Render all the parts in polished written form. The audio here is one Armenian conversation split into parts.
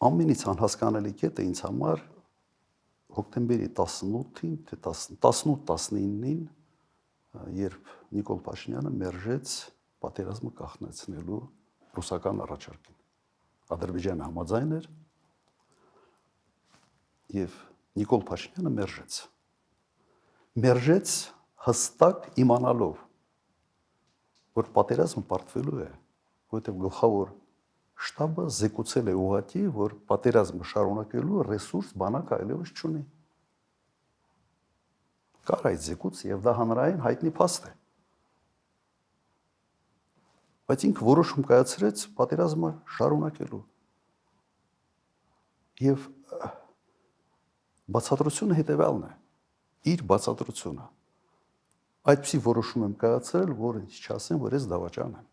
ամենից անհասկանալի կետը ինձ համար հոկտեմբերի 18-ին, թե 18-19-ին, երբ Նիկոլ Փաշինյանը մերժեց պատերազմը կանխեցնելու ռուսական առաջարկին։ Ադրբեջանը համաձայն էր եւ Նիկոլ Փաշինյանը մերժեց հստակ իմանալով, որ պատերազմը պարտվելու է, որովհետեւ գլխավոր շտաբը զեկուցել է ուղղակի, որ պատերազմը շարունակելու ռեսուրս բանակ այլևս չունի։ Կար այդ զեկույց եւ դա հանրային հայտնի փաստ է։ Բայց ինքը որոշում կայացրեց պատերազմը շարունակելու։ Եվ բացատրությունը հետեւյալն է։ Իր բացատրությունը։ Այդպիսի որոշում եմ կայացրել, որ ինձ չասեն, որ ես դավաճան եմ։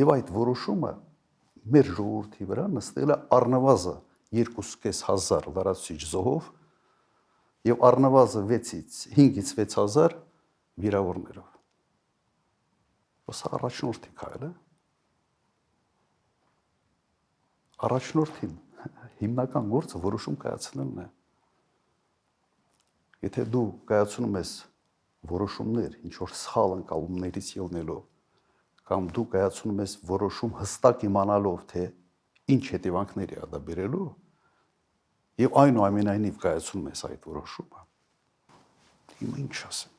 Եվ այդ որոշումը մեր ժողովրդի վրա նստել է առնվազն 2.500 լրացուցիչ զոհով եւ առնվազն 5-ից 6000 վիրավորներով։ Ոսա առաջնորդի քայլ է։ Առաջնորդին հիմնական գործը որոշում կայացնելն է։ Եթե դու կայացնում ես որոշումներ, ինչ որ սխալ ընկալումներից ելնելով, կամ դու կայացնում ես որոշում հստակ իմանալով, թե ինչ հետևանքների է դա բերելու, եւ այնուամենայնիվ կայացնում ես այդ որոշումը, հիմա ինչ ասեմ։